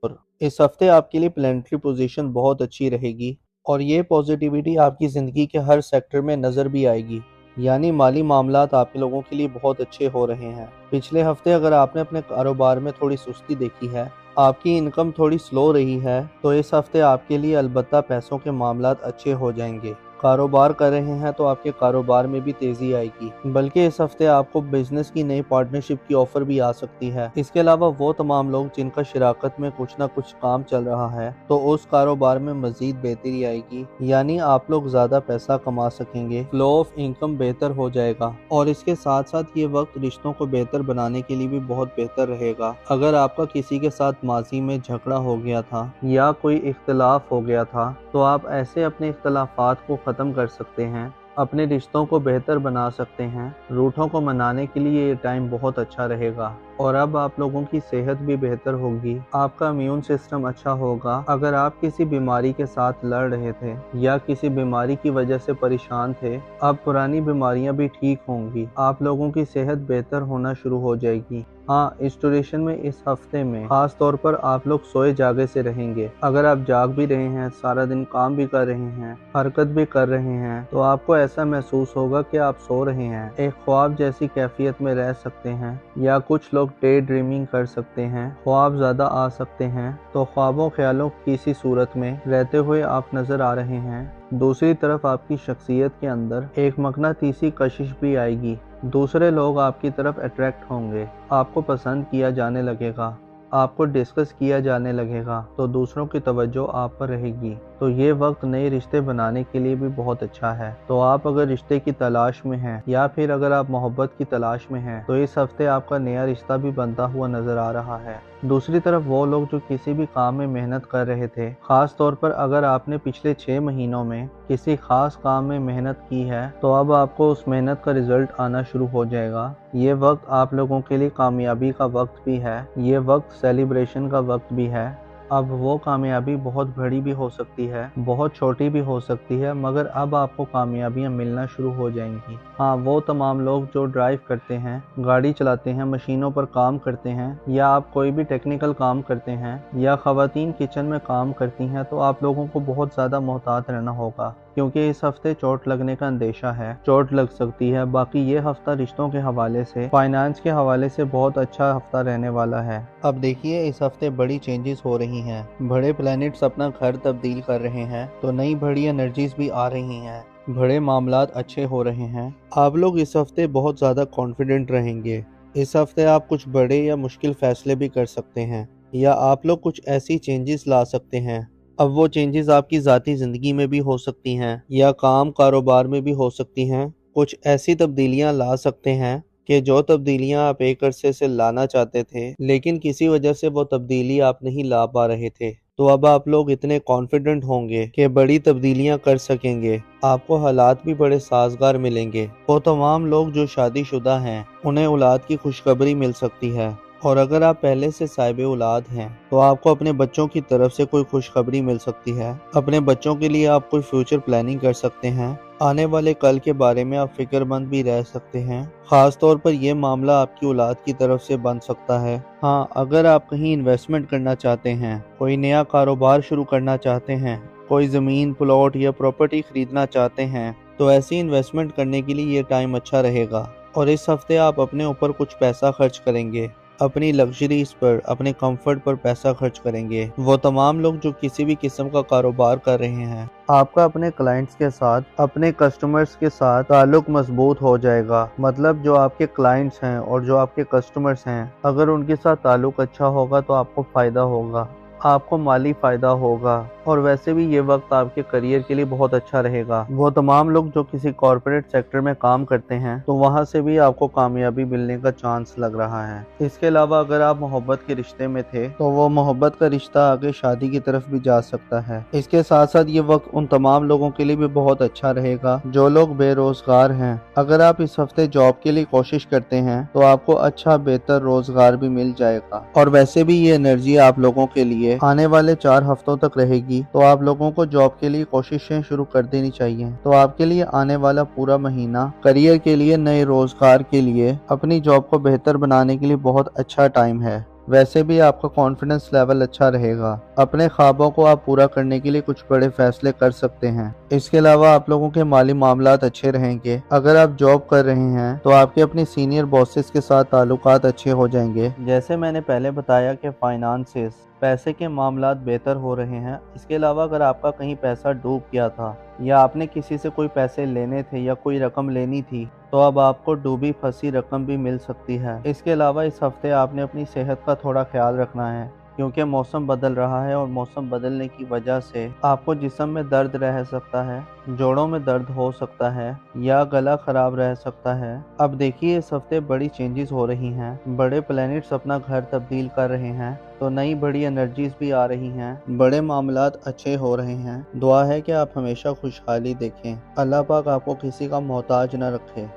और इस हफ्ते आपके लिए प्लैनेटरी पोजीशन बहुत अच्छी रहेगी और ये पॉजिटिविटी आपकी ज़िंदगी के हर सेक्टर में नज़र भी आएगी। यानी माली मामलात आप लोगों के लिए बहुत अच्छे हो रहे हैं। पिछले हफ्ते अगर आपने अपने कारोबार में थोड़ी सुस्ती देखी है, आपकी इनकम थोड़ी स्लो रही है, तो इस हफ्ते आपके लिए अलबत्ता पैसों के मामलात अच्छे हो जाएंगे। कारोबार कर रहे हैं तो आपके कारोबार में भी तेजी आएगी, बल्कि इस हफ्ते आपको बिजनेस की नई पार्टनरशिप की ऑफर भी आ सकती है। इसके अलावा वो तमाम लोग जिनका शराकत में कुछ ना कुछ काम चल रहा है, तो उस कारोबार में मजीद बेहतरी आएगी, यानी आप लोग ज्यादा पैसा कमा सकेंगे, फ्लो ऑफ इनकम बेहतर हो जाएगा। और इसके साथ साथ ये वक्त रिश्तों को बेहतर बनाने के लिए भी बहुत बेहतर रहेगा। अगर आपका किसी के साथ माजी में झगड़ा हो गया था या कोई इख्तलाफ हो गया था, तो आप ऐसे अपने इख्तलाफात को ख़त्म कर सकते हैं, अपने रिश्तों को बेहतर बना सकते हैं। रूठों को मनाने के लिए ये टाइम बहुत अच्छा रहेगा। और अब आप लोगों की सेहत भी बेहतर होगी, आपका इम्यून सिस्टम अच्छा होगा। अगर आप किसी बीमारी के साथ लड़ रहे थे या किसी बीमारी की वजह से परेशान थे, अब पुरानी बीमारियां भी ठीक होंगी, आप लोगों की सेहत बेहतर होना शुरू हो जाएगी। हाँ, इस ड्यूरेशन में इस हफ्ते में खास तौर पर आप लोग सोए जागे से रहेंगे। अगर आप जाग भी रहे हैं, सारा दिन काम भी कर रहे हैं, हरकत भी कर रहे हैं, तो आपको ऐसा महसूस होगा कि आप सो रहे हैं, एक ख्वाब जैसी कैफियत में रह सकते हैं। या कुछ लोग डे ड्रीमिंग कर सकते हैं, ख्वाब ज्यादा आ सकते हैं, तो ख्वाबों ख्यालों की सी सूरत में रहते हुए आप नजर आ रहे हैं। दूसरी तरफ आपकी शख्सियत के अंदर एक मकनातीसी कशिश भी आएगी। दूसरे लोग आपकी तरफ अट्रैक्ट होंगे, आपको पसंद किया जाने लगेगा, आपको डिस्कस किया जाने लगेगा, तो दूसरों की तवज्जो आप पर रहेगी। तो ये वक्त नए रिश्ते बनाने के लिए भी बहुत अच्छा है। तो आप अगर रिश्ते की तलाश में हैं या फिर अगर आप मोहब्बत की तलाश में हैं, तो इस हफ्ते आपका नया रिश्ता भी बनता हुआ नजर आ रहा है। दूसरी तरफ वो लोग जो किसी भी काम में मेहनत कर रहे थे, खास तौर पर अगर आपने पिछले 6 महीनों में किसी खास काम में मेहनत की है, तो अब आपको उस मेहनत का रिजल्ट आना शुरू हो जाएगा। ये वक्त आप लोगों के लिए कामयाबी का वक्त भी है, ये वक्त सेलिब्रेशन का वक्त भी है। अब वो कामयाबी बहुत बड़ी भी हो सकती है, बहुत छोटी भी हो सकती है, मगर अब आपको कामयाबियां मिलना शुरू हो जाएंगी। हाँ, वो तमाम लोग जो ड्राइव करते हैं, गाड़ी चलाते हैं, मशीनों पर काम करते हैं, या आप कोई भी टेक्निकल काम करते हैं, या ख़वातीन किचन में काम करती हैं, तो आप लोगों को बहुत ज़्यादा मोहतात रहना होगा, क्योंकि इस हफ्ते चोट लगने का अंदेशा है, चोट लग सकती है। बाकी ये हफ्ता रिश्तों के हवाले से, फाइनेंस के हवाले से बहुत अच्छा हफ्ता रहने वाला है। अब देखिए, इस हफ्ते बड़ी चेंजेस हो रही हैं, बड़े प्लैनेट्स अपना घर तब्दील कर रहे हैं, तो नई बड़ी एनर्जीज भी आ रही हैं, बड़े मामलात अच्छे हो रहे हैं। आप लोग इस हफ्ते बहुत ज़्यादा कॉन्फिडेंट रहेंगे। इस हफ्ते आप कुछ बड़े या मुश्किल फैसले भी कर सकते हैं, या आप लोग कुछ ऐसी चेंजेस ला सकते हैं। अब वो चेंजेस आपकी ज़ाती ज़िंदगी में भी हो सकती हैं, या काम कारोबार में भी हो सकती हैं। कुछ ऐसी तब्दीलियां ला सकते हैं कि जो तब्दीलियां आप एक अरसे से लाना चाहते थे, लेकिन किसी वजह से वो तब्दीली आप नहीं ला पा रहे थे। तो अब आप लोग इतने कॉन्फिडेंट होंगे कि बड़ी तब्दीलियां कर सकेंगे, आपको हालात भी बड़े साजगार मिलेंगे। वो तमाम लोग जो शादीशुदा हैं, उन्हें औलाद की खुशखबरी मिल सकती है। और अगर आप पहले से साहिब औलाद हैं, तो आपको अपने बच्चों की तरफ से कोई खुशखबरी मिल सकती है। अपने बच्चों के लिए आप कोई फ्यूचर प्लानिंग कर सकते हैं। आने वाले कल के बारे में आप फिक्रमंद भी रह सकते हैं। खास तौर पर यह मामला आपकी औलाद की तरफ से बन सकता है। हाँ, अगर आप कहीं इन्वेस्टमेंट करना चाहते हैं, कोई नया कारोबार शुरू करना चाहते हैं, कोई ज़मीन, प्लॉट या प्रॉपर्टी खरीदना चाहते हैं, तो ऐसी इन्वेस्टमेंट करने के लिए ये टाइम अच्छा रहेगा। और इस हफ्ते आप अपने ऊपर कुछ पैसा खर्च करेंगे, अपनी लग्जरीज पर, अपने कंफर्ट पर पैसा खर्च करेंगे। वो तमाम लोग जो किसी भी किस्म का कारोबार कर रहे हैं, आपका अपने क्लाइंट्स के साथ, अपने कस्टमर्स के साथ ताल्लुक मजबूत हो जाएगा। मतलब जो आपके क्लाइंट्स हैं और जो आपके कस्टमर्स हैं, अगर उनके साथ ताल्लुक अच्छा होगा तो आपको फ़ायदा होगा, आपको माली फ़ायदा होगा। और वैसे भी ये वक्त आपके करियर के लिए बहुत अच्छा रहेगा। वो तमाम लोग जो किसी कॉर्पोरेट सेक्टर में काम करते हैं, तो वहाँ से भी आपको कामयाबी मिलने का चांस लग रहा है। इसके अलावा अगर आप मोहब्बत के रिश्ते में थे, तो वो मोहब्बत का रिश्ता आगे शादी की तरफ भी जा सकता है। इसके साथ साथ ये वक्त उन तमाम लोगों के लिए भी बहुत अच्छा रहेगा जो लोग बेरोजगार हैं। अगर आप इस हफ्ते जॉब के लिए कोशिश करते हैं, तो आपको अच्छा बेहतर रोजगार भी मिल जाएगा। और वैसे भी ये एनर्जी आप लोगों के लिए आने वाले 4 हफ्तों तक रहेगी, तो आप लोगों को जॉब के लिए कोशिशें शुरू कर देनी चाहिए। तो आपके लिए आने वाला पूरा महीना करियर के लिए, नए रोजगार के लिए, अपनी जॉब को बेहतर बनाने के लिए बहुत अच्छा टाइम है। वैसे भी आपका कॉन्फिडेंस लेवल अच्छा रहेगा। अपने ख्वाबों को आप पूरा करने के लिए कुछ बड़े फैसले कर सकते हैं। इसके अलावा आप लोगों के माली मामलात अच्छे रहेंगे। अगर आप जॉब कर रहे हैं तो आपके अपने सीनियर बॉसेस के साथ ताल्लुकात अच्छे हो जाएंगे। जैसे मैंने पहले बताया कि फाइनेंसेस, पैसे के मामलात बेहतर हो रहे हैं। इसके अलावा अगर आपका कहीं पैसा डूब गया था या आपने किसी से कोई पैसे लेने थे या कोई रकम लेनी थी, तो अब आपको डूबी फंसी रकम भी मिल सकती है। इसके अलावा इस हफ्ते आपने अपनी सेहत का थोड़ा ख्याल रखना है, क्योंकि मौसम बदल रहा है और मौसम बदलने की वजह से आपको जिस्म में दर्द रह सकता है, जोड़ों में दर्द हो सकता है या गला खराब रह सकता है। अब देखिए, इस हफ्ते बड़ी चेंजेस हो रही हैं। बड़े प्लैनेट्स अपना घर तब्दील कर रहे हैं, तो नई बड़ी एनर्जीज भी आ रही हैं। बड़े मामलात अच्छे हो रहे हैं। दुआ है कि आप हमेशा खुशहाली देखें। अल्लाह पाक आपको किसी का मोहताज न रखे।